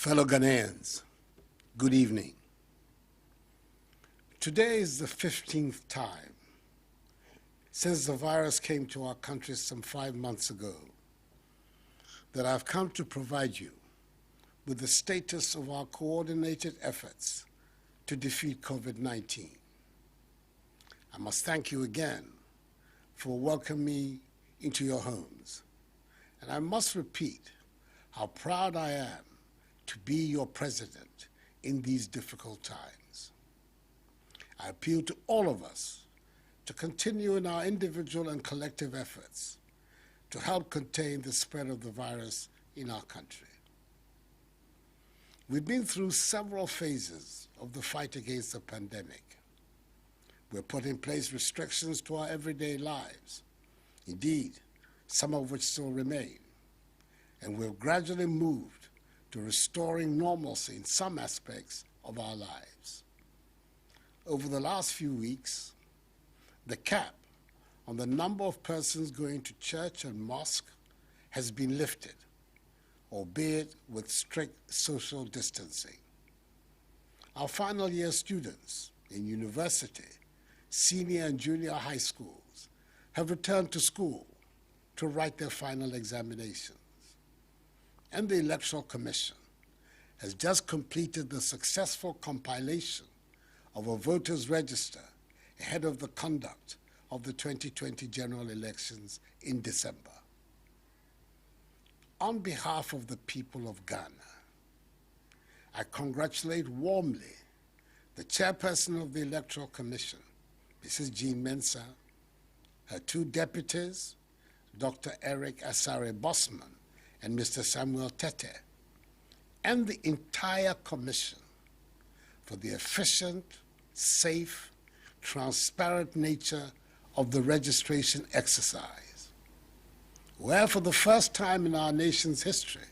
Fellow Ghanaians, good evening. Today is the 15th time since the virus came to our country some 5 months ago that I've come to provide you with the status of our coordinated efforts to defeat COVID-19. I must thank you again for welcoming me into your homes. And I must repeat how proud I am to be your president in these difficult times. I appeal to all of us to continue in our individual and collective efforts to help contain the spread of the virus in our country. We've been through several phases of the fight against the pandemic. We've put in place restrictions to our everyday lives, indeed, some of which still remain, and we've gradually moved to restoring normalcy in some aspects of our lives. Over the last few weeks, the cap on the number of persons going to church and mosque has been lifted, albeit with strict social distancing. Our final year students in university, senior and junior high schools have returned to school to write their final examinations. And the Electoral Commission has just completed the successful compilation of a voters' register ahead of the conduct of the 2020 general elections in December. On behalf of the people of Ghana, I congratulate warmly the chairperson of the Electoral Commission, Mrs. Jean Mensah, her two deputies, Dr. Eric Asare Bosman and Mr. Samuel Tete, and the entire Commission for the efficient, safe, transparent nature of the registration exercise, where for the first time in our nation's history,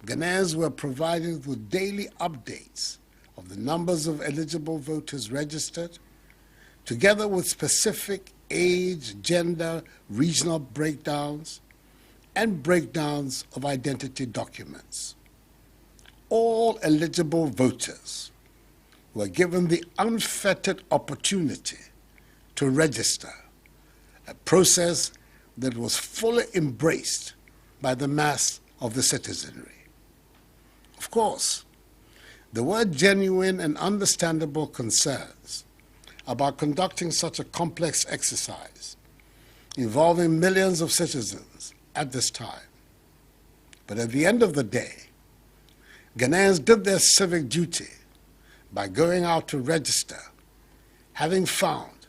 Ghanaians were provided with daily updates of the numbers of eligible voters registered, together with specific age, gender, regional breakdowns, and breakdowns of identity documents. All eligible voters were given the unfettered opportunity to register, a process that was fully embraced by the mass of the citizenry. Of course, there were genuine and understandable concerns about conducting such a complex exercise involving millions of citizens at this time. But at the end of the day, Ghanaians did their civic duty by going out to register, having found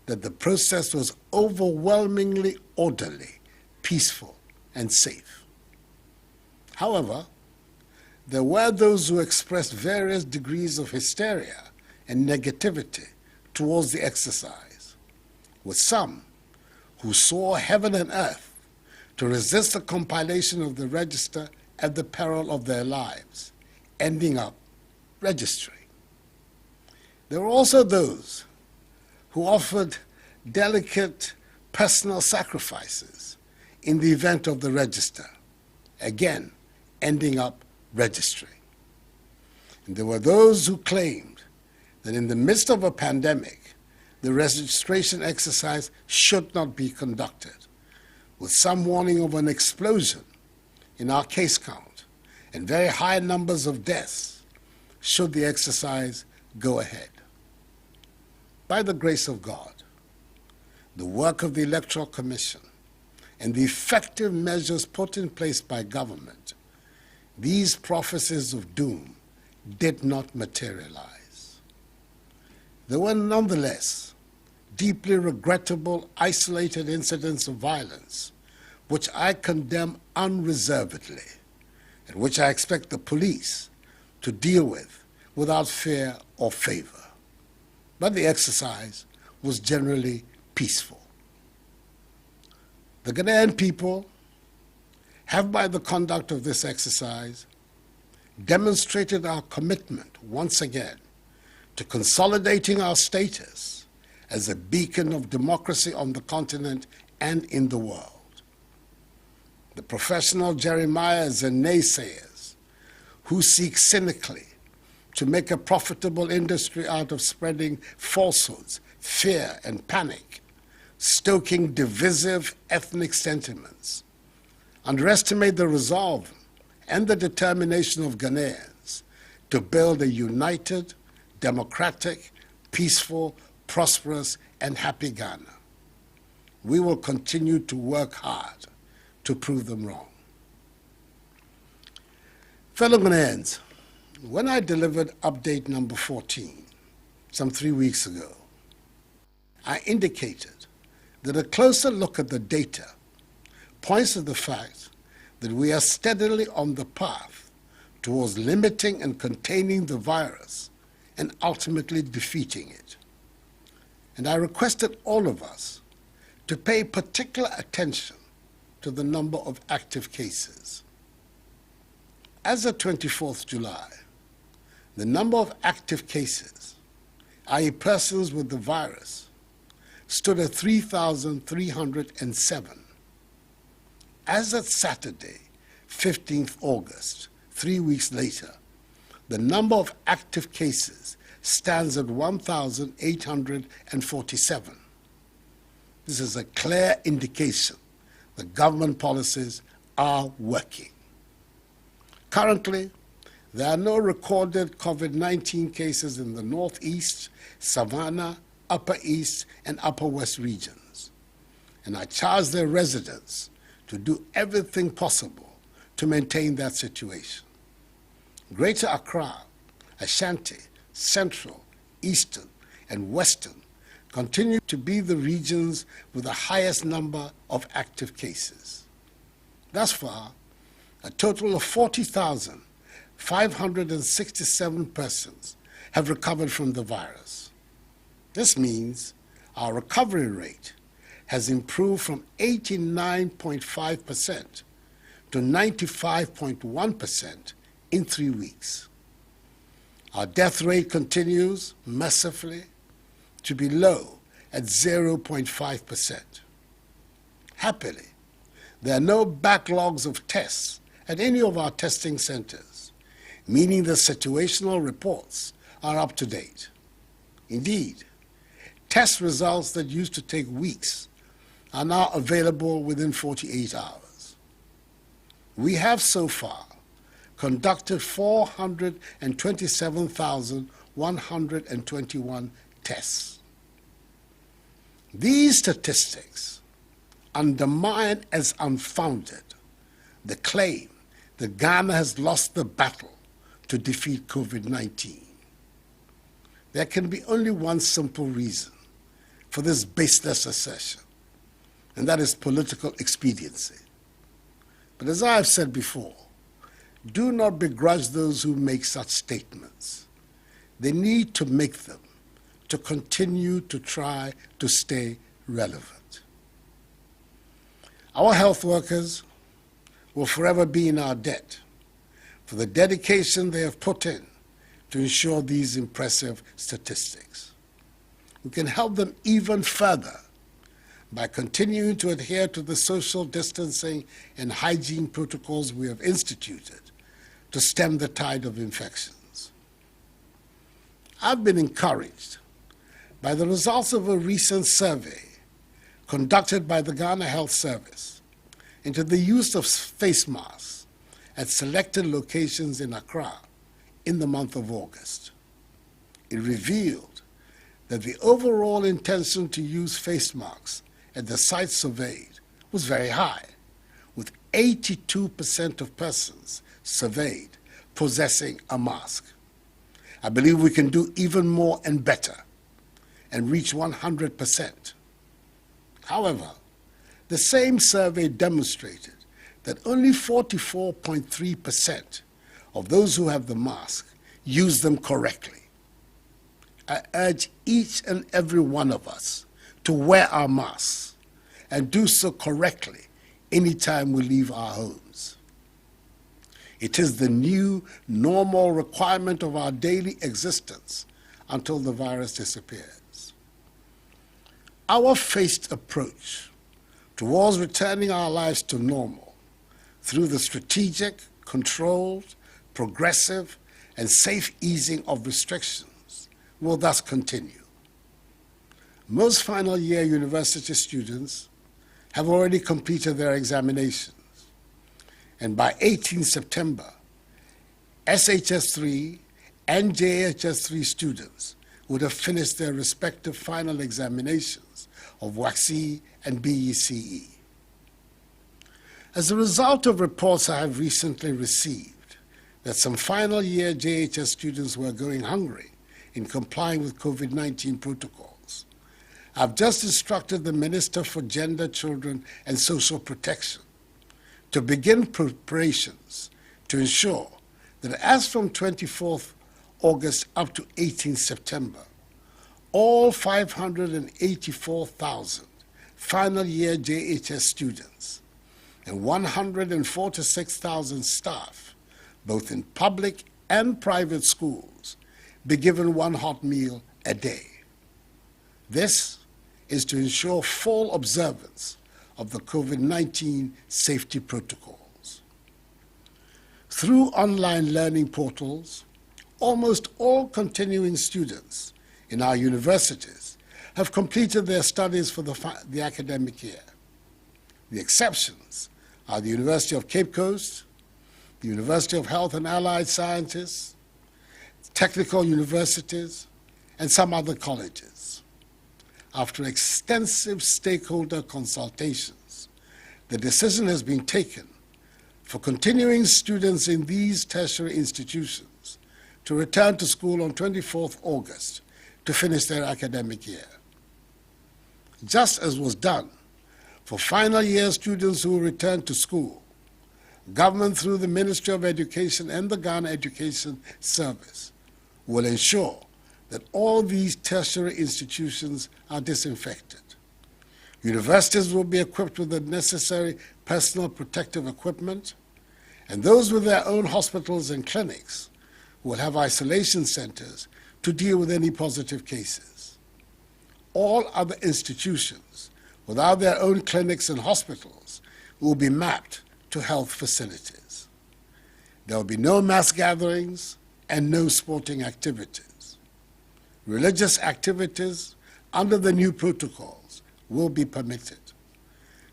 that the process was overwhelmingly orderly, peaceful, and safe. However, there were those who expressed various degrees of hysteria and negativity towards the exercise, with some who saw heaven and earth to resist the compilation of the register at the peril of their lives, ending up registering. There were also those who offered delicate personal sacrifices in the event of the register, again ending up registering. And there were those who claimed that in the midst of a pandemic, the registration exercise should not be conducted, with some warning of an explosion in our case count and very high numbers of deaths should the exercise go ahead. By the grace of God, the work of the Electoral Commission and the effective measures put in place by government, these prophecies of doom did not materialize. There were nonetheless deeply regrettable, isolated incidents of violence, which I condemn unreservedly, and which I expect the police to deal with without fear or favor. But the exercise was generally peaceful. The Ghanaian people have, by the conduct of this exercise, demonstrated our commitment once again to consolidating our status as a beacon of democracy on the continent and in the world. The professional Jeremiahs and naysayers who seek cynically to make a profitable industry out of spreading falsehoods, fear, and panic, stoking divisive ethnic sentiments, underestimate the resolve and the determination of Ghanaians to build a united, democratic, peaceful, prosperous, and happy Ghana. We will continue to work hard to prove them wrong. Fellow Ghanaians, when I delivered update number 14, some 3 weeks ago, I indicated that a closer look at the data points to the fact that we are steadily on the path towards limiting and containing the virus and ultimately defeating it. And I requested all of us to pay particular attention to the number of active cases. As of 24th July, the number of active cases, i.e. persons with the virus, stood at 3,307. As of Saturday, 15th August, 3 weeks later, the number of active cases stands at 1,847. This is a clear indication that government policies are working. Currently, there are no recorded COVID-19 cases in the Northeast, Savannah, Upper East, and Upper West regions. And I charge their residents to do everything possible to maintain that situation. Greater Accra, Ashanti, Central, Eastern, and Western continue to be the regions with the highest number of active cases. Thus far, a total of 40,567 persons have recovered from the virus. This means our recovery rate has improved from 89.5% to 95.1% in 3 weeks. Our death rate continues, mercifully, to be low at 0.5%. Happily, there are no backlogs of tests at any of our testing centers, meaning the situational reports are up to date. Indeed, test results that used to take weeks are now available within 48 hours. We have so far conducted 427,121 tests. These statistics undermine as unfounded the claim that Ghana has lost the battle to defeat COVID-19. There can be only one simple reason for this baseless assertion, and that is political expediency. But as I have said before, do not begrudge those who make such statements. They need to make them to continue to try to stay relevant. Our health workers will forever be in our debt for the dedication they have put in to ensure these impressive statistics. We can help them even further by continuing to adhere to the social distancing and hygiene protocols we have instituted to stem the tide of infections. I've been encouraged by the results of a recent survey conducted by the Ghana Health Service into the use of face masks at selected locations in Accra in the month of August. It revealed that the overall intention to use face masks at the sites surveyed was very high, with 82% of persons surveyed possessing a mask. I believe we can do even more and better and reach 100%. However, the same survey demonstrated that only 44.3% of those who have the mask use them correctly. I urge each and every one of us to wear our masks and do so correctly anytime we leave our homes. It is the new normal requirement of our daily existence until the virus disappears. Our phased approach towards returning our lives to normal through the strategic, controlled, progressive and safe easing of restrictions will thus continue. Most final year university students have already completed their examinations, and by 18 September, SHS3 and JHS3 students would have finished their respective final examinations of WACC and BECE. As a result of reports I have recently received that some final year JHS students were going hungry in complying with COVID-19 protocols, I've just instructed the Minister for Gender, Children and Social Protection to begin preparations to ensure that as from 24th August up to 18th September, all 584,000 final year JHS students and 146,000 staff, both in public and private schools, be given one hot meal a day. This is to ensure full observance of the COVID-19 safety protocols. Through online learning portals, almost all continuing students in our universities have completed their studies for the academic year. The exceptions are the University of Cape Coast, the University of Health and Allied Sciences, technical universities, and some other colleges. After extensive stakeholder consultations, the decision has been taken for continuing students in these tertiary institutions to return to school on 24th August to finish their academic year. Just as was done for final year students who returned to school, government through the Ministry of Education and the Ghana Education Service will ensure that all these tertiary institutions are disinfected. Universities will be equipped with the necessary personal protective equipment, and those with their own hospitals and clinics will have isolation centers to deal with any positive cases. All other institutions without their own clinics and hospitals will be mapped to health facilities. There will be no mass gatherings and no sporting activities. Religious activities under the new protocols will be permitted.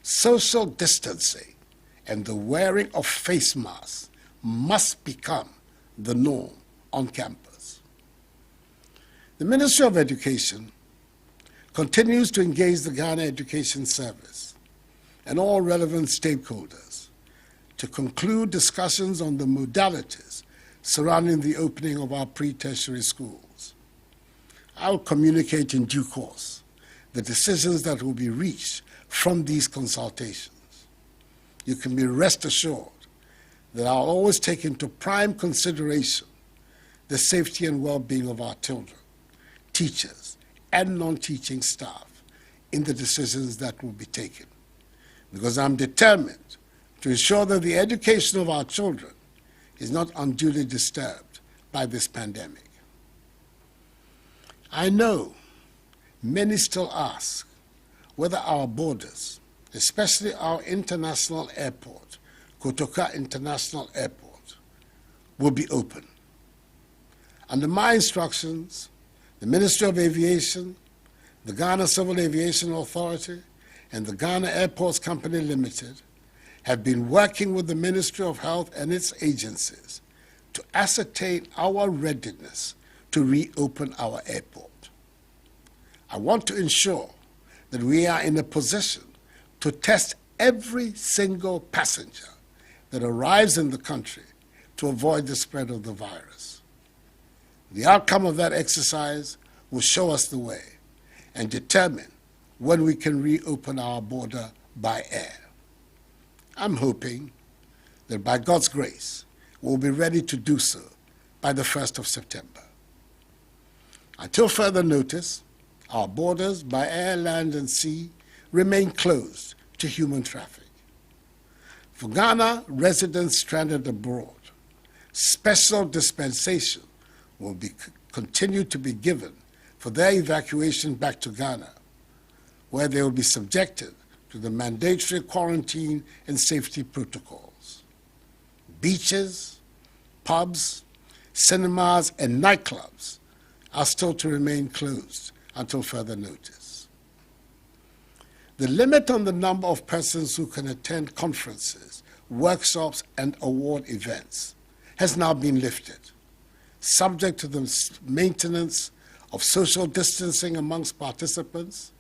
Social distancing and the wearing of face masks must become the norm on campus. The Ministry of Education continues to engage the Ghana Education Service and all relevant stakeholders to conclude discussions on the modalities surrounding the opening of our pre-tertiary schools. I will communicate in due course the decisions that will be reached from these consultations. You can be rest assured that I'll always take into prime consideration the safety and well-being of our children, teachers, and non-teaching staff in the decisions that will be taken, because I'm determined to ensure that the education of our children is not unduly disturbed by this pandemic. I know many still ask whether our borders, especially our international airport, Kotoka International Airport, will be open. Under my instructions, the Ministry of Aviation, the Ghana Civil Aviation Authority, and the Ghana Airports Company Limited have been working with the Ministry of Health and its agencies to ascertain our readiness to reopen our airport. I want to ensure that we are in a position to test every single passenger that arrives in the country to avoid the spread of the virus. The outcome of that exercise will show us the way and determine when we can reopen our border by air. I'm hoping that by God's grace, we'll be ready to do so by the 1st of September. Until further notice, our borders by air, land, and sea remain closed to human traffic. For Ghana residents stranded abroad, special dispensation will continue to be given for their evacuation back to Ghana, where they will be subjected to the mandatory quarantine and safety protocols. Beaches, pubs, cinemas, and nightclubs are still to remain closed until further notice. The limit on the number of persons who can attend conferences, workshops, and award events has now been lifted, subject to the maintenance of social distancing amongst participants,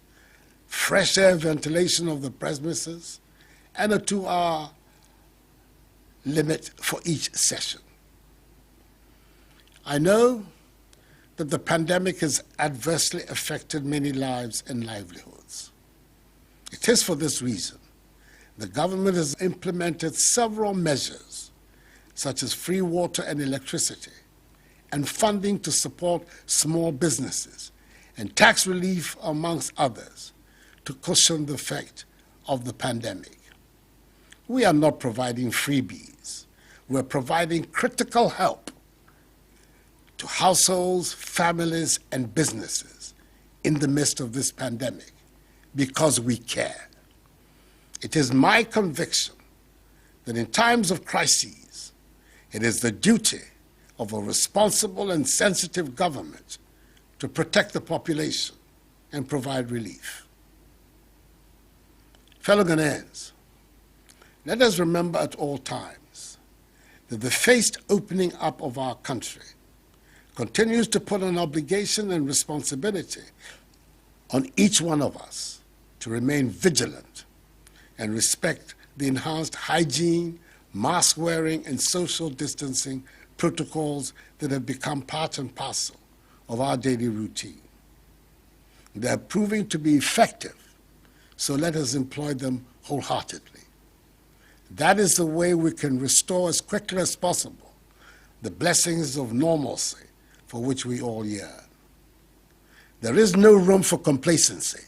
fresh air ventilation of the premises, and a 2-hour limit for each session. I know that the pandemic has adversely affected many lives and livelihoods. It is for this reason the government has implemented several measures, such as free water and electricity, and funding to support small businesses, and tax relief, amongst others, to cushion the effect of the pandemic. We are not providing freebies. We're providing critical help to households, families, and businesses in the midst of this pandemic because we care. It is my conviction that in times of crises, it is the duty of a responsible and sensitive government to protect the population and provide relief. Fellow Ghanaians, let us remember at all times that the phased opening up of our country continues to put an obligation and responsibility on each one of us to remain vigilant and respect the enhanced hygiene, mask wearing, and social distancing protocols that have become part and parcel of our daily routine. They are proving to be effective, so let us employ them wholeheartedly. That is the way we can restore as quickly as possible the blessings of normalcy for which we all yearn. There is no room for complacency.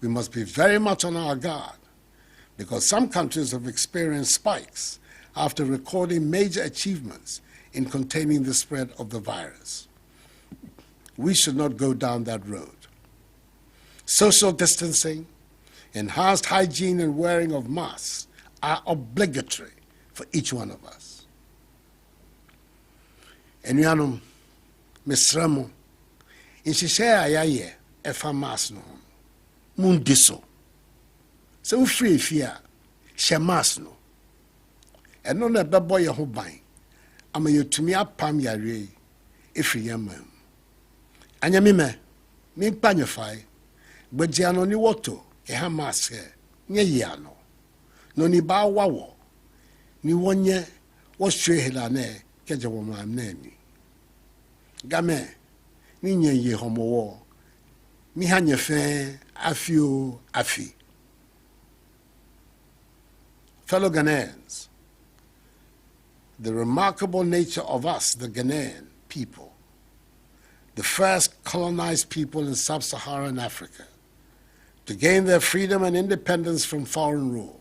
We must be very much on our guard because some countries have experienced spikes after recording major achievements in containing the spread of the virus. We should not go down that road. Social distancing, enhanced hygiene, and wearing of masks are obligatory for each one of us. Enuanom, mesrɛ mo, nhyehyɛ a yɛayɛ ɛfa mask no ho, mundi so. Sɛ wofiri efie a, hyɛ mask no. Ɛno na ɛbɛbɔ yɛn ho ban, ama yɛtumi apam yareɛ yi ɛfiri yɛn man mu. Anyamime, mimpa nyefae, gbɛgyia no ni wɔto, ɛha mask ɛ, nye yia no. No ni ba wawo, ni wonye, wɔhwɛ helane, kɛgye wɔ mam na ani. Game, ni nye ye homowo, mi ha nyefe, afio, afi. Fellow Ghanaians, the remarkable nature of us, the Ghanaian people, the first colonized people in sub-Saharan Africa, to gain their freedom and independence from foreign rule,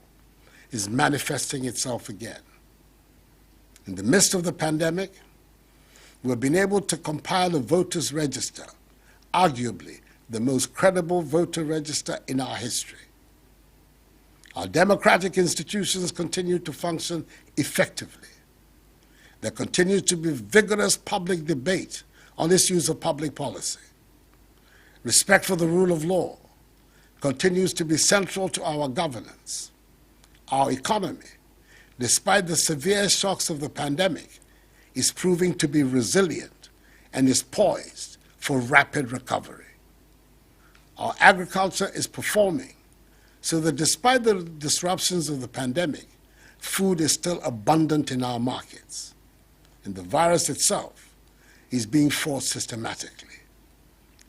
is manifesting itself again. In the midst of the pandemic, we've been able to compile a voters' register, arguably the most credible voter register in our history. Our democratic institutions continue to function effectively. There continues to be vigorous public debate on issues of public policy. Respect for the rule of law continues to be central to our governance. Our economy, despite the severe shocks of the pandemic, is proving to be resilient and is poised for rapid recovery. Our agriculture is performing so that despite the disruptions of the pandemic, food is still abundant in our markets, and the virus itself is being fought systematically.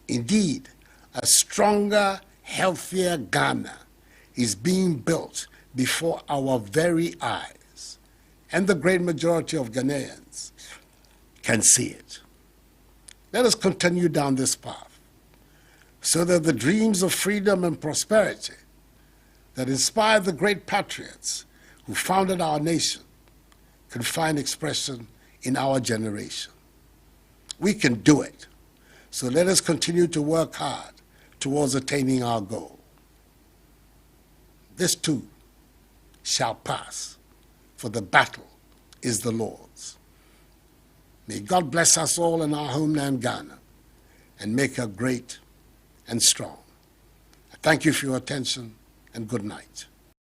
Indeed, a stronger, healthier Ghana is being built before our very eyes, and the great majority of Ghanaians can see it. Let us continue down this path so that the dreams of freedom and prosperity that inspired the great patriots who founded our nation can find expression in our generation. We can do it, so let us continue to work hard towards attaining our goal. This too shall pass, for the battle is the Lord's. May God bless us all in our homeland, Ghana, and make her great and strong. I thank you for your attention, and good night.